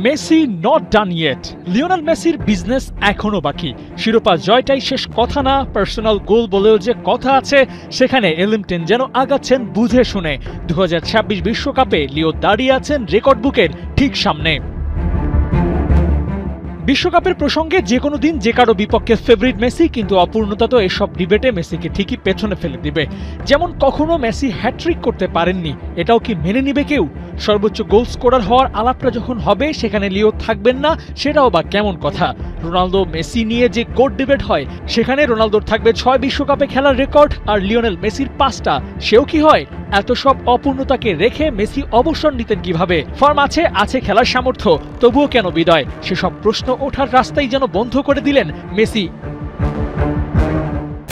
Messi not done yet. Lionel মেসির business এখনো বাকি। শিরোপা জয়টাই শেষ কথা না, পার্সোনাল গোল বলেও যে কথা আছে, সেখানে এলিমটেন যেন আগাচ্ছেন বুঝে শুনে। 2026 বিশ্বকাপে লিও দাঁড়িয়ে আছেন রেকর্ড বুকের ঠিক সামনে। বিশ্বকাপের প্রসঙ্গে যে কোনো দিন যে কারো বিপক্ষে ফেভারিট মেসি, কিন্তু অপূর্ণতা তো এসব ডিবেটে মেসিকে ঠিকই পেছনে ফেলে দিবে। যেমন কখনো মেসি হ্যাট্রিক করতে পারেননি, এটাও কি মেনে নিবে কেউ? সর্বোচ্চ গোল স্কোরার হওয়ার আলাপটা যখন হবে, সেখানে লিও থাকবেন না, সেটাও বা কেমন কথা? রোনালদো মেসি নিয়ে যে গোট ডিবেট হয়, সেখানে রোনালদোর থাকবে 6 বিশ্বকাপে খেলার রেকর্ড আর লিওনেল মেসির 5টা, সেও কি হয়? এত সব অপূর্ণতাকে রেখে মেসি অবসর নিতেন কিভাবে? ফর্ম আছে খেলার সামর্থ্য, তবুও কেন বিদায়? সেসব প্রশ্ন ওঠার রাস্তাই যেন বন্ধ করে দিলেন মেসি।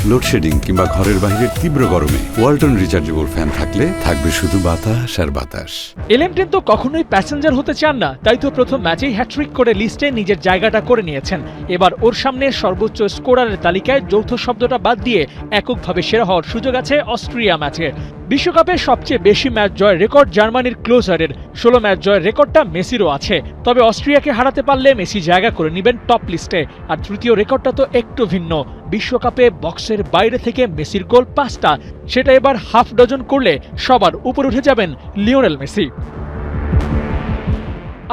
লোডশেডিং কিংবা ঘরের বাইরের তীব্র গরমে ওয়ালটন রিচার্জেবল ফ্যান থাকলে থাকবে শুধু বাতাস আর বাতাস। এলিমটেন তো কখনোই প্যাসেঞ্জার হতে চান না, তাই তো প্রথম ম্যাচেই হ্যাট্রিক করে লিস্টে নিজের জায়গাটা করে নিয়েছেন। এবার ওর সামনে সর্বোচ্চ স্কোরারের তালিকায় যৌথ শব্দটা বাদ দিয়ে এককভাবে সেরা হওয়ার সুযোগ আছে অস্ট্রিয়া ম্যাচে। বিশ্বকাপে সবচেয়ে বেশি ম্যাচ জয়ের রেকর্ড জার্মানির ক্লোজারের, 16 ম্যাচ জয়ের রেকর্ডটা মেসিরও আছে। তবে অস্ট্রিয়াকে হারাতে পারলে মেসি জায়গা করে নেবেন টপ লিস্টে। আর তৃতীয় রেকর্ডটা তো একটু ভিন্ন, বিশ্বকাপে বক্সের বাইরে থেকে মেসির গোল 5টা, সেটা এবার হাফ ডজন করলে সবার উপরে উঠে যাবেন লিওনেল মেসি।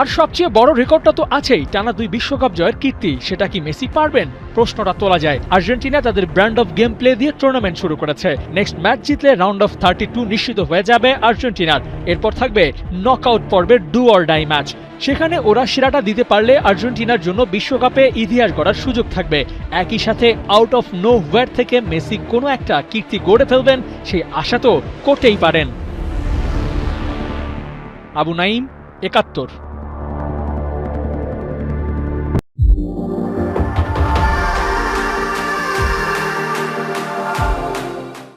আর সবচেয়ে বড় রেকর্ডটা তো আছেই, টানা 2 বিশ্বকাপ জয়ের কীর্তি। সেটা কি মেসি পারবেন? প্রশ্নটা তোলা যায়। আর্জেন্টিনা তাদের ব্র্যান্ড অফ গেম প্লে দিয়ে টুর্নামেন্ট শুরু করেছে। নেক্সট ম্যাচ জিতলে রাউন্ড অফ 32 নিশ্চিত হয়ে যাবে আর্জেন্টিনার। এরপর থাকবে নকআউট পর্বের ডু অর ডাই ম্যাচ। সেখানে ওরা সেরাটা দিতে পারলে আর্জেন্টিনার জন্য বিশ্বকাপে ইতিহাস গড়ার সুযোগ থাকবে। একই সাথে আউট অফ নো হোয়ার থেকে মেসি কোনো একটা কীর্তি গড়ে ফেলবেন, সেই আশা তো করতেই পারেন। আবু নাইম, 71।